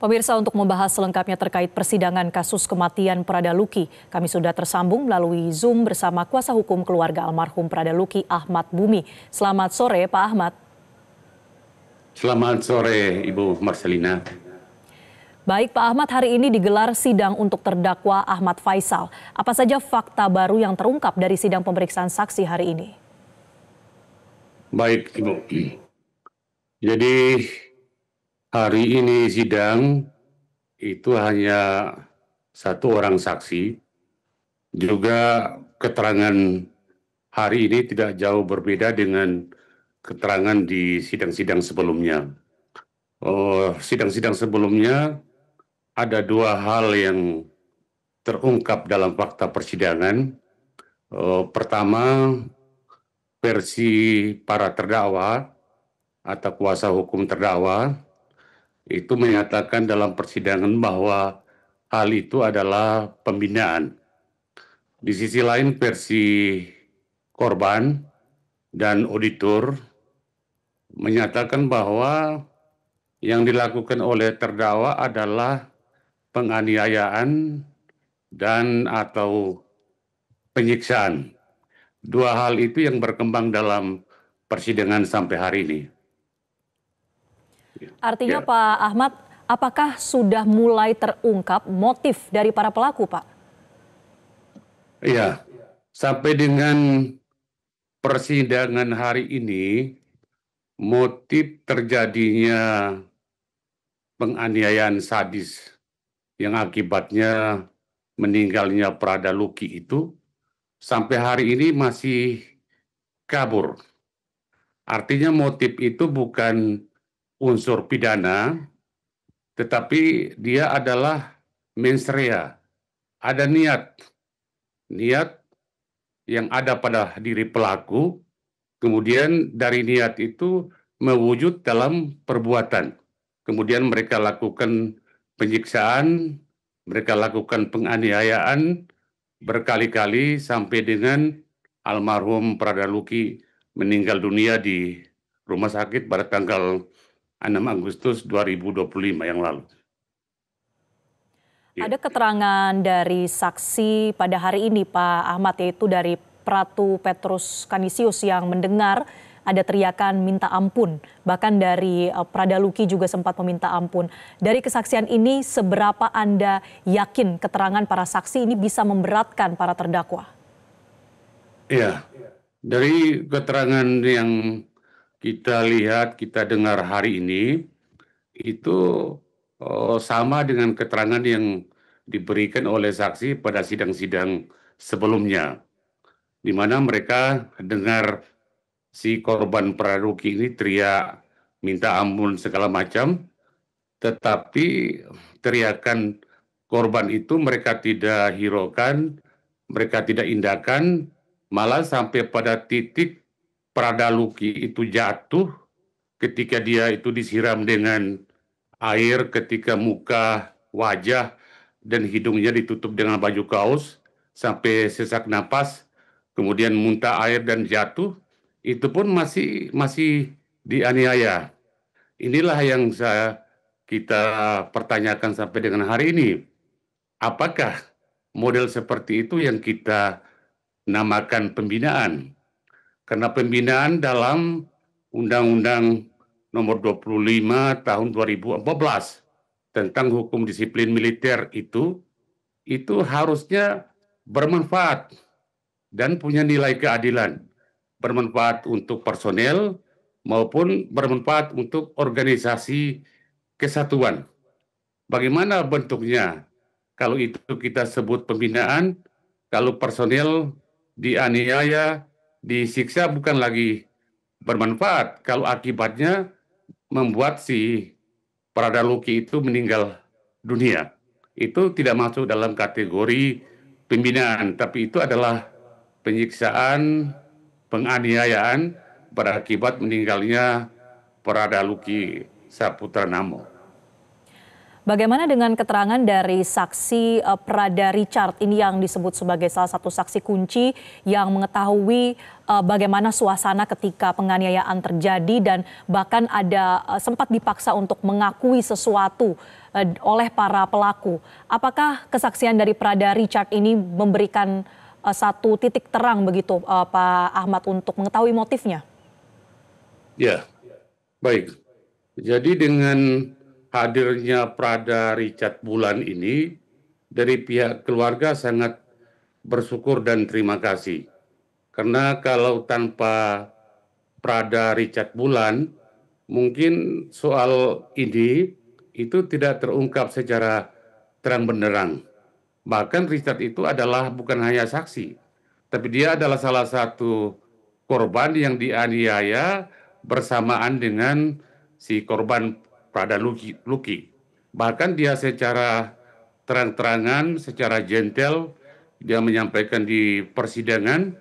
Pemirsa, untuk membahas selengkapnya terkait persidangan kasus kematian Prada Luki, kami sudah tersambung melalui Zoom bersama kuasa hukum keluarga almarhum Prada Luki, Ahmad Bumi. Selamat sore, Pak Ahmad. Selamat sore, Ibu Marcelina. Baik, Pak Ahmad, hari ini digelar sidang untuk terdakwa Ahmad Faisal. Apa saja fakta baru yang terungkap dari sidang pemeriksaan saksi hari ini? Baik, Ibu. Jadi hari ini sidang itu hanya satu orang saksi. Juga keterangan hari ini tidak jauh berbeda dengan keterangan di sidang-sidang sebelumnya. Sidang-sidang sebelumnya ada dua hal yang terungkap dalam fakta persidangan. Pertama, versi para terdakwa atau kuasa hukum terdakwa itu menyatakan dalam persidangan bahwa hal itu adalah pembinaan. Di sisi lain, versi korban dan auditor menyatakan bahwa yang dilakukan oleh terdakwa adalah penganiayaan dan atau penyiksaan. Dua hal itu yang berkembang dalam persidangan sampai hari ini. Artinya, Pak Ahmad, apakah sudah mulai terungkap motif dari para pelaku, Pak? Iya, sampai dengan persidangan hari ini, motif terjadinya penganiayaan sadis yang akibatnya meninggalnya Prada Luki itu sampai hari ini masih kabur. Artinya motif itu bukan unsur pidana, tetapi dia adalah mens rea. Ada niat yang ada pada diri pelaku, kemudian dari niat itu mewujud dalam perbuatan. Kemudian mereka lakukan penyiksaan, mereka lakukan penganiayaan berkali-kali sampai dengan almarhum Prada Luki meninggal dunia di rumah sakit pada tanggal 6 Agustus 2025 yang lalu. Ada keterangan dari saksi pada hari ini, Pak Ahmad, yaitu dari Pratu Petrus Kanisius yang mendengar ada teriakan minta ampun. Bahkan dari Prada Luki juga sempat meminta ampun. Dari kesaksian ini, seberapa Anda yakin keterangan para saksi ini bisa memberatkan para terdakwa? Iya, dari keterangan yang kita lihat, kita dengar hari ini, itu sama dengan keterangan yang diberikan oleh saksi pada sidang-sidang sebelumnya, di mana mereka dengar si korban Prada Luki ini teriak minta ampun segala macam, tetapi teriakan korban itu mereka tidak hiraukan, mereka tidak indahkan, malah sampai pada titik Prada Luki itu jatuh ketika dia itu disiram dengan air, ketika muka, wajah, dan hidungnya ditutup dengan baju kaos sampai sesak napas, kemudian muntah air dan jatuh, itu pun masih dianiaya. Inilah yang kita pertanyakan sampai dengan hari ini. Apakah model seperti itu yang kita namakan pembinaan? Karena pembinaan dalam Undang-Undang Nomor 25 Tahun 2014 tentang hukum disiplin militer itu harusnya bermanfaat dan punya nilai keadilan. Bermanfaat untuk personel maupun bermanfaat untuk organisasi kesatuan. Bagaimana bentuknya? Kalau itu kita sebut pembinaan, kalau personel dianiaya, disiksa bukan lagi bermanfaat. Kalau akibatnya membuat si Prada Luki itu meninggal dunia. Itu tidak masuk dalam kategori pembinaan, tapi itu adalah penyiksaan, penganiayaan berakibat meninggalnya Prada Luki Saputra Namo. Bagaimana dengan keterangan dari saksi Prada Richard ini yang disebut sebagai salah satu saksi kunci yang mengetahui bagaimana suasana ketika penganiayaan terjadi dan bahkan ada sempat dipaksa untuk mengakui sesuatu oleh para pelaku. Apakah kesaksian dari Prada Richard ini memberikan satu titik terang begitu Pak Ahmad untuk mengetahui motifnya? Ya, baik. Jadi dengan hadirnya Prada Richard Bulan ini, dari pihak keluarga sangat bersyukur dan terima kasih. Karena kalau tanpa Prada Richard Bulan, mungkin soal ini itu tidak terungkap secara terang benderang. Bahkan Richard itu adalah bukan hanya saksi, tapi dia adalah salah satu korban yang dianiaya bersamaan dengan si korban Prada Luki. Bahkan dia secara terang-terangan, secara gentle, dia menyampaikan di persidangan,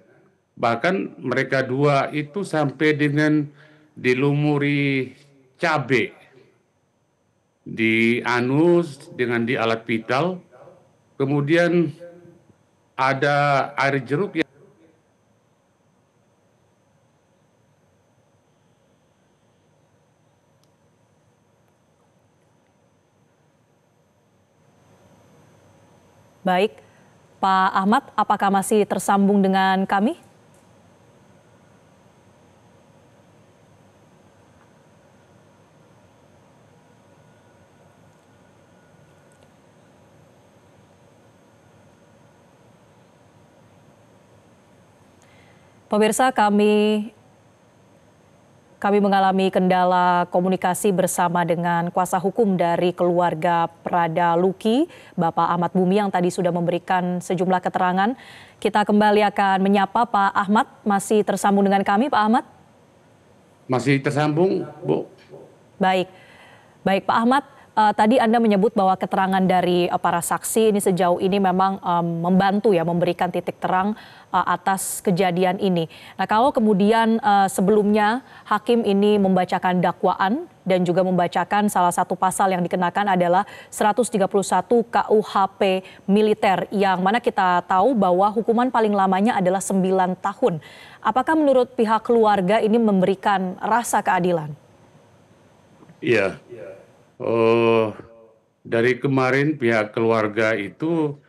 bahkan mereka dua itu sampai dengan dilumuri cabai di anus dengan di alat vital, kemudian ada air jeruk yang Baik, Pak Ahmad, apakah masih tersambung dengan kami? Pemirsa, kami mengalami kendala komunikasi bersama dengan kuasa hukum dari keluarga Prada Luki, Bapak Ahmad Bumi yang tadi sudah memberikan sejumlah keterangan. Kita kembali akan menyapa Pak Ahmad. Masih tersambung dengan kami, Pak Ahmad? masih tersambung, Bu. Baik, baik Pak Ahmad. Tadi Anda menyebut bahwa keterangan dari para saksi ini sejauh ini memang membantu ya memberikan titik terang atas kejadian ini. Nah kalau kemudian sebelumnya hakim ini membacakan dakwaan dan juga membacakan salah satu pasal yang dikenakan adalah 131 KUHP militer yang mana kita tahu bahwa hukuman paling lamanya adalah 9 tahun. Apakah menurut pihak keluarga ini memberikan rasa keadilan? Iya. Dari kemarin pihak keluarga itu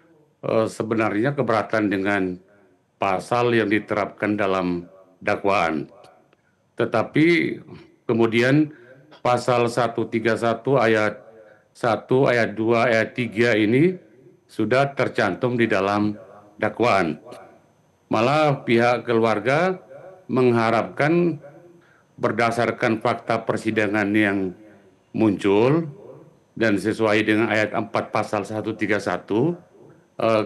sebenarnya keberatan dengan pasal yang diterapkan dalam dakwaan. Tetapi kemudian pasal 131 ayat 1, ayat 2, ayat 3 ini sudah tercantum di dalam dakwaan. Malah pihak keluarga mengharapkan berdasarkan fakta persidangan yang muncul dan sesuai dengan ayat 4 pasal 131,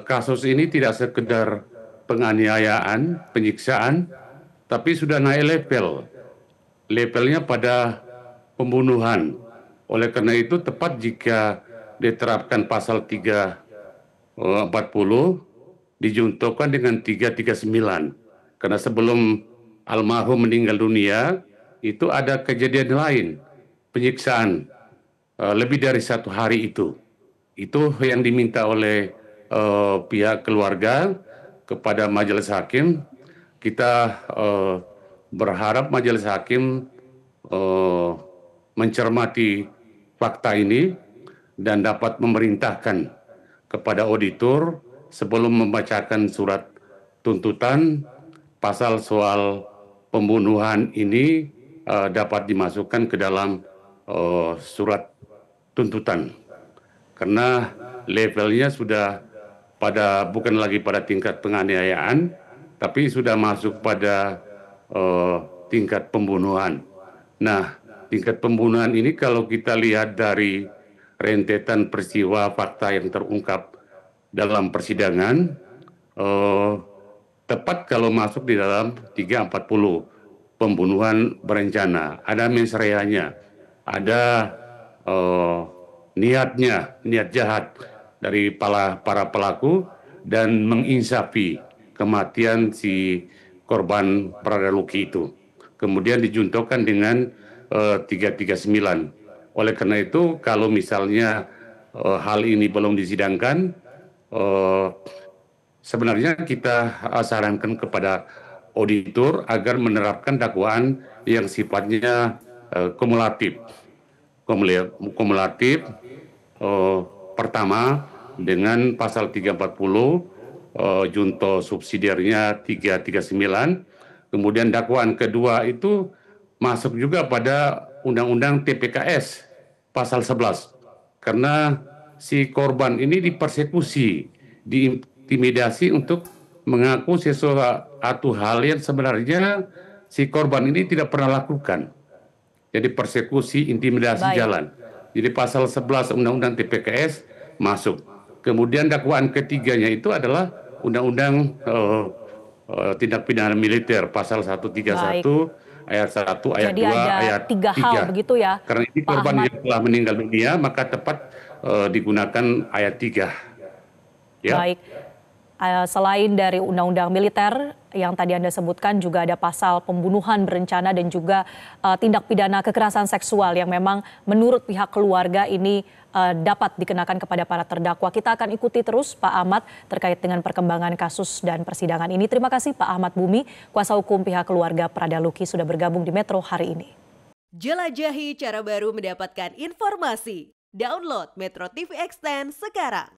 kasus ini tidak sekedar penganiayaan, penyiksaan, tapi sudah naik level. Levelnya pada pembunuhan. Oleh karena itu tepat jika diterapkan pasal 340 dijuntukan dengan 339. Karena sebelum almarhum meninggal dunia, itu ada kejadian lain, penyiksaan lebih dari 1 hari itu. Itu yang diminta oleh pihak keluarga kepada majelis hakim. Kita berharap majelis hakim mencermati fakta ini dan dapat memerintahkan kepada auditor sebelum membacakan surat tuntutan pasal soal pembunuhan ini dapat dimasukkan ke dalam surat tuntutan, karena levelnya sudah bukan lagi pada tingkat penganiayaan, tapi sudah masuk pada tingkat pembunuhan. Nah, tingkat pembunuhan ini kalau kita lihat dari rentetan peristiwa fakta yang terungkap dalam persidangan, tepat kalau masuk di dalam 340 pembunuhan berencana, ada mens reanya, ada niat jahat dari para pelaku dan menginsafi kematian si korban Prada Luki itu. Kemudian dijuntukan dengan 339. Oleh karena itu kalau misalnya hal ini belum disidangkan, sebenarnya kita sarankan kepada auditor agar menerapkan dakwaan yang sifatnya kumulatif. Kumulatif pertama dengan pasal 340, junto subsidiarnya 339, kemudian dakwaan kedua itu masuk juga pada Undang-Undang TPKS pasal 11, karena si korban ini dipersekusi, diintimidasi untuk mengaku sesuatu hal yang sebenarnya si korban ini tidak pernah lakukan. Jadi persekusi, intimidasi jalan. Jadi pasal 11 Undang-Undang TPKS masuk. Kemudian dakwaan ketiganya itu adalah Undang-Undang Tindak Pidana Militer pasal 131 ayat 1, ayat Jadi 2, ada ayat 3 hal begitu ya, Karena ini Pak korban Ahmad. yang telah meninggal dunia, maka tepat digunakan ayat 3. Ya. Baik. Selain dari undang-undang militer yang tadi Anda sebutkan, juga ada pasal pembunuhan berencana dan juga tindak pidana kekerasan seksual yang memang menurut pihak keluarga ini dapat dikenakan kepada para terdakwa. Kita akan ikuti terus Pak Ahmad terkait dengan perkembangan kasus dan persidangan ini. Terima kasih Pak Ahmad Bumi, kuasa hukum pihak keluarga Pradaluki, sudah bergabung di Metro hari ini. Jelajahi cara baru mendapatkan informasi. Download Metro TV Extend sekarang.